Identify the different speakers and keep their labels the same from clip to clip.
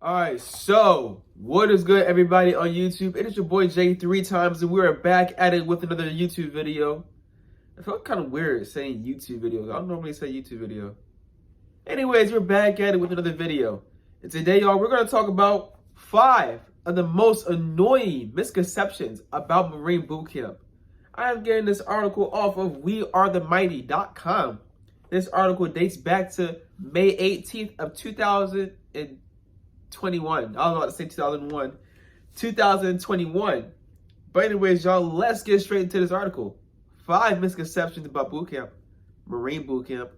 Speaker 1: Alright, so what is good, everybody on YouTube? It is your boy Jay 3 times, and we are back at it with another YouTube video. I felt kind of weird saying YouTube videos. I don't normally say YouTube video. Anyways, we're back at it with another video. And today, y'all, we're going to talk about 5 of the most annoying misconceptions about Marine boot camp. I am getting this article off of wearethemighty.com. This article dates back to May 18th of 2021. I was about to say 2001. 2021. But anyways, y'all, let's get straight into this article. 5 misconceptions about boot camp. Marine boot camp.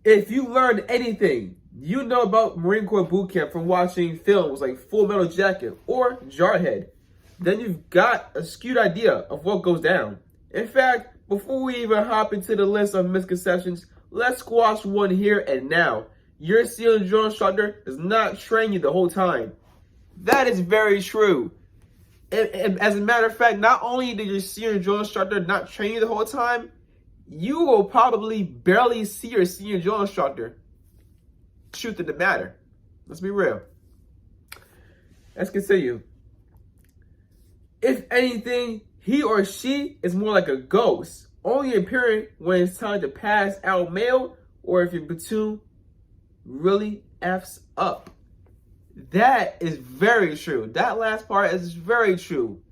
Speaker 1: If you learned anything you know about Marine Corps boot camp from watching films like Full Metal Jacket or Jarhead, then you've got a skewed idea of what goes down. In fact, before we even hop into the list of misconceptions, let's squash one here and now. Your SEAL and drill instructor does not train you the whole time. That is very true. And as a matter of fact, not only did your SEAL and drill instructor not train you the whole time, you will probably barely see your SEAL and drill instructor. Truth of the matter. Let's be real. Let's continue. If anything, he or she is more like a ghost, only appearing when it's time to pass out mail or if your platoon really F's up. That is very true. That last part is very true.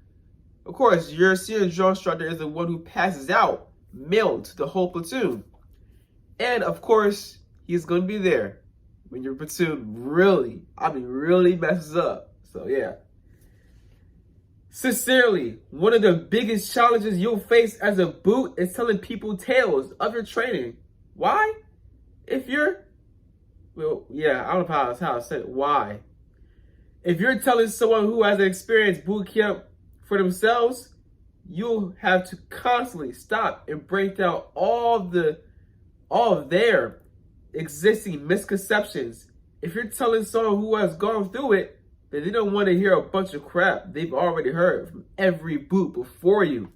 Speaker 1: Of course, your SEAL drill instructor is the one who passes out mail to the whole platoon. And of course, he's going to be there when your platoon really messes up. So yeah. Sincerely, one of the biggest challenges you'll face as a boot is telling people tales of your training. Why? If you're I don't know how to say it. Why? If you're telling someone who has experienced boot camp for themselves, you'll have to constantly stop and break down all of their existing misconceptions. If you're telling someone who has gone through it, then they don't want to hear a bunch of crap they've already heard from every boot before you.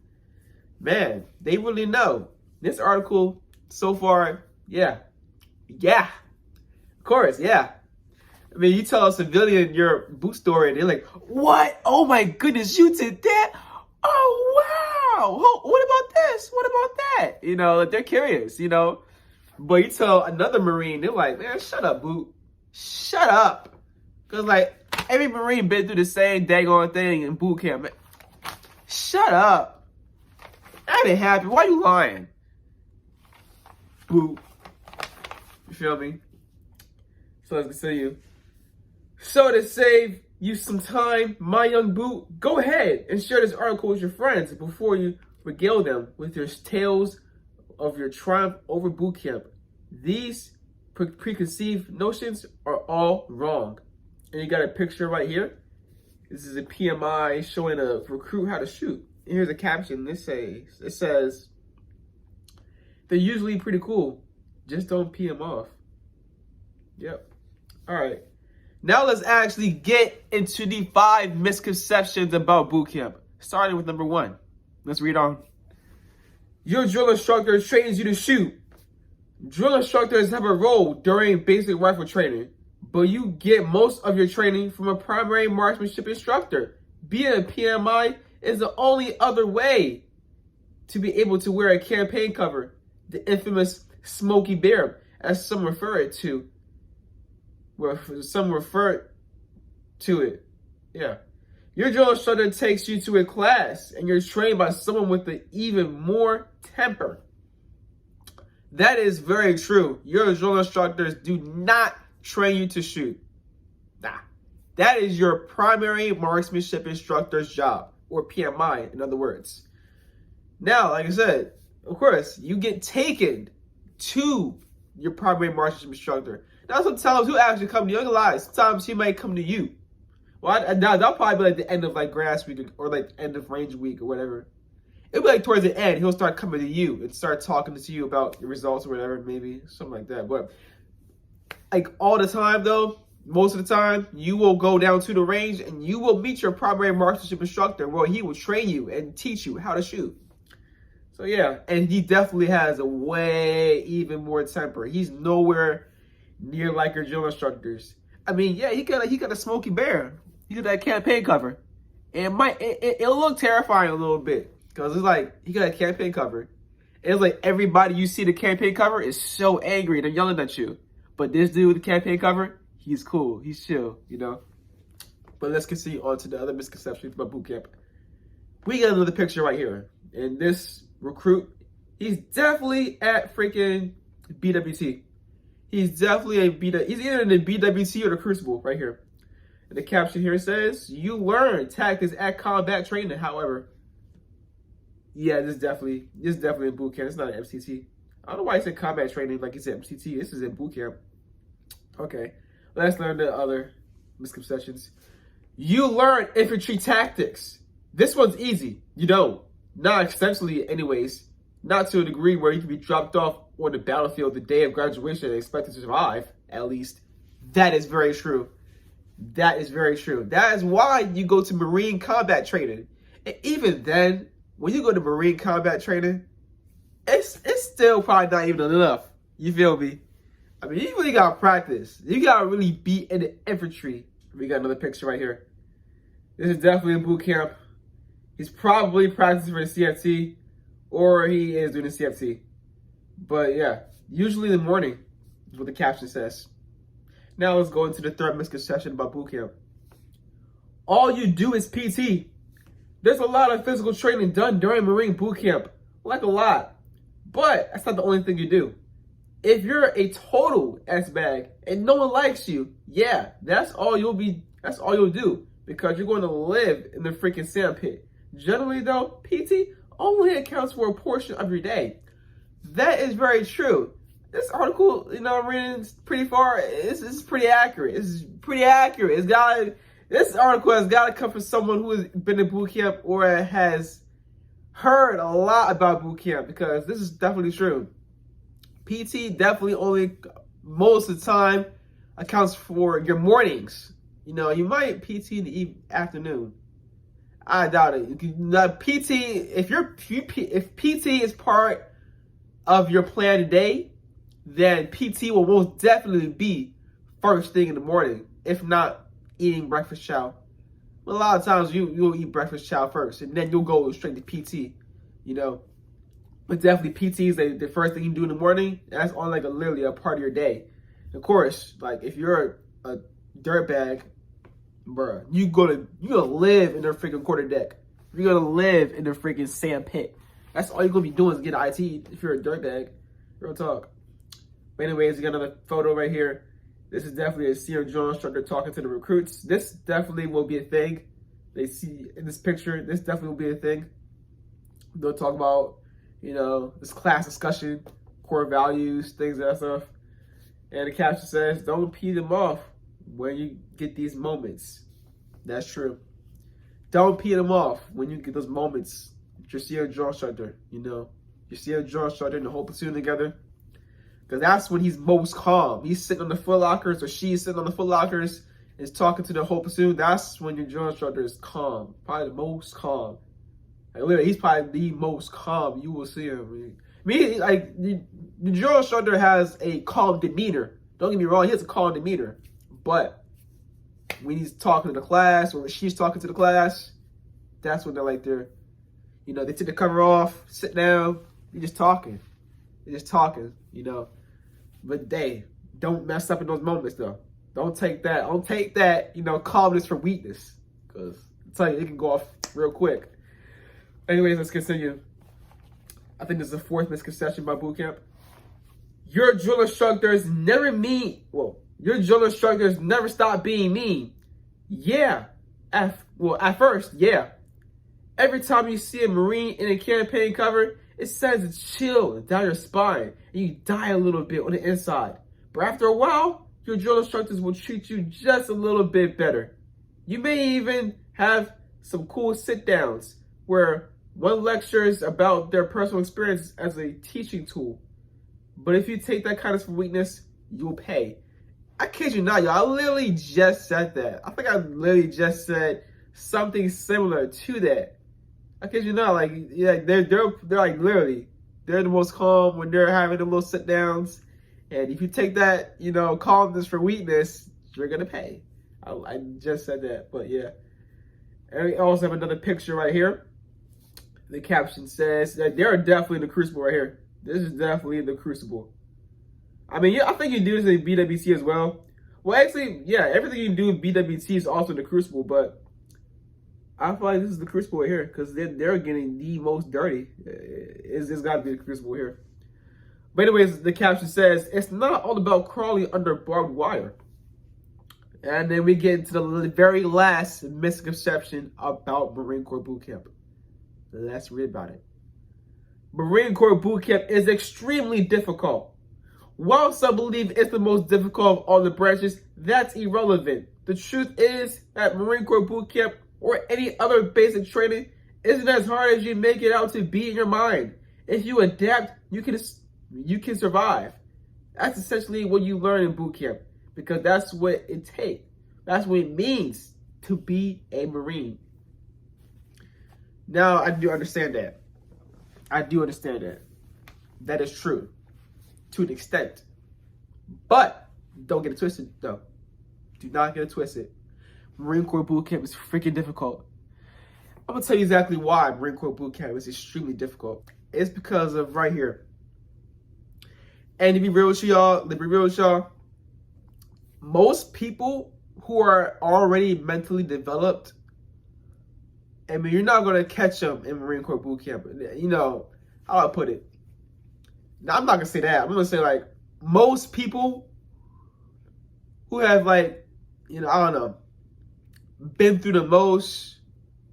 Speaker 1: Man, they really know. This article so far, yeah. Of course, yeah. I mean, you tell a civilian your boot story, and they're like, "What? Oh my goodness, you did that? Oh wow! What about this? What about that?" You know, like they're curious. You know, but you tell another Marine, they're like, "Man, shut up, boot. Shut up," because like every Marine been through the same daggone thing in boot camp. Man, shut up. That ain't happy. Why you lying? Boot. You feel me? So let's continue. So to save you some time, my young boot, go ahead and share this article with your friends before you regale them with your tales of your triumph over boot camp. These preconceived notions are all wrong. And you got a picture right here. This is a PMI showing a recruit how to shoot. And here's a caption. It says, "They're usually pretty cool. Just don't pee them off." Yep. All right. Now let's actually get into the 5 misconceptions about boot camp. Starting with number 1. Let's read on. Your drill instructor trains you to shoot. Drill instructors have a role during basic rifle training, but you get most of your training from a primary marksmanship instructor. Being a PMI is the only other way to be able to wear a campaign cover, the infamous Smoky Bear, as some refer to it. Yeah. Your drill instructor takes you to a class and you're trained by someone with an even more temper. That is very true. Your drill instructors do not train you to shoot. Nah. That is your primary marksmanship instructor's job, or PMI in other words. Now, like I said, of course, you get taken to your primary marksmanship instructor. Now, sometimes he'll actually come to you. Sometimes he might come to you. Well, that'll probably be like the end of like grass week or like end of range week or whatever. It'll be like towards the end, he'll start coming to you and start talking to you about the results or whatever, maybe something like that. But like all the time though, most of the time, you will go down to the range and you will meet your primary marksmanship instructor where he will train you and teach you how to shoot. So yeah, and he definitely has a way even more temper. He's nowhere near like your drill instructors. I mean, yeah, he got a smoky bear. He got that campaign cover. And it'll look terrifying a little bit. Because it's like, he got a campaign cover. And it's like everybody you see the campaign cover is so angry. They're yelling at you. But this dude with the campaign cover, he's cool. He's chill, you know? But let's continue on to the other misconceptions about boot camp. We got another picture right here. And this recruit, he's definitely at freaking BWT. He's definitely he's either in the BWT or the Crucible right here. And the caption here says, "You learn tactics at combat training." However, yeah, this is definitely a boot camp. It's not an MCT. I don't know why he said combat training like he said MCT. This is in boot camp. Okay, let's learn the other misconceptions. You learn infantry tactics. This one's easy. You don't. Not extensively anyways. Not to a degree where you can be dropped off on the battlefield the day of graduation and expected to survive, at least. That is very true. That is very true. That is why you go to Marine combat training. And even then, when you go to Marine combat training, it's still probably not even enough. You feel me? I mean, you really got to practice. You got to really be in the infantry. We got another picture right here. This is definitely a boot camp. He's probably practicing for the CFT, or he is doing the CFT. But yeah, usually in the morning is what the caption says. Now let's go into the third misconception about boot camp. All you do is PT. There's a lot of physical training done during Marine boot camp, like a lot. But that's not the only thing you do. If you're a total S-bag and no one likes you, yeah, that's all you'll do, because you're going to live in the freaking sandpit. Generally though, PT only accounts for a portion of your day. That is very true. This article, you know, I'm reading pretty far. It's pretty accurate. It's pretty accurate. This article has got to come from someone who has been in boot camp or has heard a lot about boot camp, because this is definitely true. PT definitely only, most of the time, accounts for your mornings. You know, you might PT in the afternoon. I doubt it. PT, if PT is part of your plan today, then PT will most definitely be first thing in the morning, if not eating breakfast chow. But a lot of times you'll eat breakfast chow first, and then you'll go straight to PT, you know. But definitely PT is the first thing you do in the morning. That's on like literally a part of your day. Of course, like if you're a dirtbag, bruh, you're gonna live in their freaking quarter deck. You're gonna live in their freaking sand pit. That's all you're gonna be doing is get IT if you're a dirtbag. Real talk. But anyways, we got another photo right here. This is definitely a senior drill instructor talking to the recruits. This definitely will be a thing. They see in this picture, this definitely will be a thing. They'll talk about, you know, this class discussion, core values, things like that stuff. And the caption says, "Don't pee them off when you get these moments." That's true. Don't pee them off when you get those moments. Your senior drill instructor, you know, your senior drill instructor and the whole platoon together. Because that's when he's most calm. He's sitting on the foot lockers, or she's sitting on the foot lockers, and is talking to the whole platoon. That's when your drill instructor is calm. Probably the most calm. Like, literally, he's probably the most calm you will see him. The drill instructor has a calm demeanor. Don't get me wrong, he has a calm demeanor. But when he's talking to the class, or when she's talking to the class, that's when they're like, you know, they take the cover off, sit down, they're just talking. They're just talking, you know. But they don't mess up in those moments though. Don't take that, you know, calmness for weakness. Because I tell you, it can go off real quick. Anyways, let's continue. I think this is the fourth misconception about boot camp. Your drill instructors never stop being mean. Yeah. At first, yeah. Every time you see a Marine in a campaign cover, it sends a chill down your spine, and you die a little bit on the inside. But after a while, your drill instructors will treat you just a little bit better. You may even have some cool sit-downs where one lectures about their personal experience as a teaching tool. But if you take that kindness for weakness, you'll pay. I kid you not, y'all. I literally just said that. I think I literally just said something similar to that. I kid you not, like, yeah, they're like literally, they're the most calm when they're having the little sit downs. And if you take that, you know, calmness for weakness, you're gonna pay. I just said that, but yeah. And we also have another picture right here. The caption says that they're definitely in the Crucible right here. This is definitely in the Crucible. I mean, yeah, I think you do this in BWT as well. Well, actually, yeah, everything you do in BWT is also in the Crucible, but I feel like this is the Crucible right here because they're getting the most dirty. It's got to be the Crucible here. But anyways, the caption says, it's not all about crawling under barbed wire. And then we get into the very last misconception about Marine Corps boot camp. Let's read about it. Marine Corps boot camp is extremely difficult. While some believe it's the most difficult of all the branches, that's irrelevant. The truth is that Marine Corps boot camp or any other basic training isn't as hard as you make it out to be in your mind. If you adapt, you can survive. That's essentially what you learn in boot camp because that's what it takes. That's what it means to be a Marine. Now, I do understand that. That is true to an extent. But don't get it twisted, though. Do not get it twisted. Marine Corps boot camp is freaking difficult. I'm going to tell you exactly why Marine Corps boot camp is extremely difficult. It's because of right here. And to be real with y'all, most people who are already mentally developed, I mean, you're not going to catch them in Marine Corps boot camp. You know, how I put it. Now, I'm not going to say that. I'm going to say, like, most people who have, like, you know, I don't know, been through the most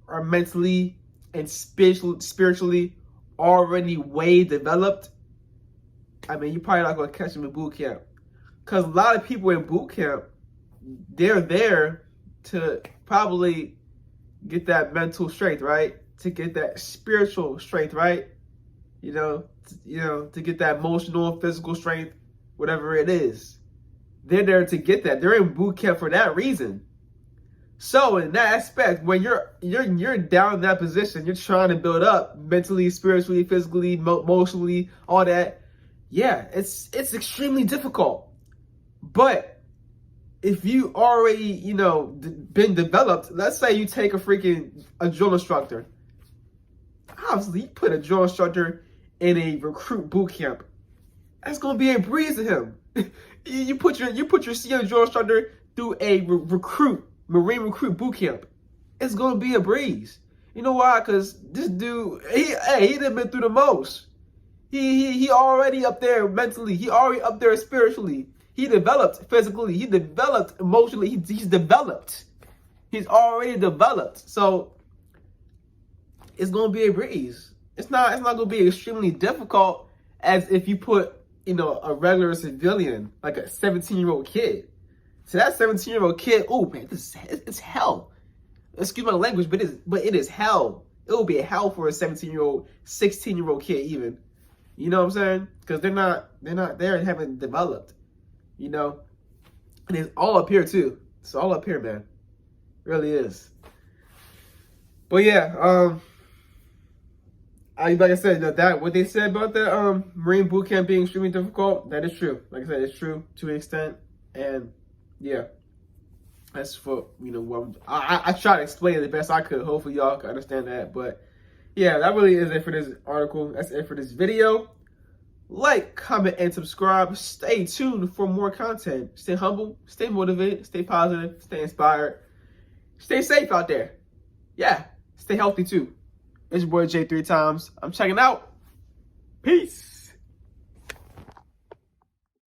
Speaker 1: are mentally and spiritually already way developed. I mean, you're probably not going to catch them in boot camp. Because a lot of people in boot camp, they're there to probably get that mental strength, right? To get that spiritual strength, right? You know, to get that emotional, physical strength, whatever it is. They're there to get that. They're in boot camp for that reason. So in that aspect, when you're down in that position, you're trying to build up mentally, spiritually, physically, emotionally, all that. Yeah, it's extremely difficult. But if you already, you know, been developed, let's say you take a drill instructor. Obviously, you put a drill instructor in a recruit boot camp. That's gonna be a breeze to him. you put your senior drill instructor through a Marine recruit boot camp. It's gonna be a breeze. You know why? Because this dude, he done been through the most. He already up there mentally. He already up there spiritually. He developed physically. He developed emotionally. He's developed. He's already developed. So it's gonna be a breeze. It's not gonna be extremely difficult as if you put, you know, a regular civilian, like a 17-year-old kid. So that 17-year-old kid, oh man, it's hell. Excuse my language, but it is hell. It will be a hell for a 17-year-old, 16-year-old kid even. You know what I'm saying? Because they're not there and haven't developed. You know? And it's all up here too. It's all up here, man. It really is. But yeah, like I said, that what they said about the Marine boot camp being extremely difficult, that is true. Like I said, it's true to an extent. And yeah, that's for, you know, what I try to explain it the best I could. Hopefully y'all can understand that. But yeah, that really is it for this article. That's it for this video. Like, comment, and subscribe. Stay tuned for more content. Stay humble, stay motivated, stay positive, stay inspired. Stay safe out there. Yeah, stay healthy too. It's your boy J 3 times. I'm checking out. Peace.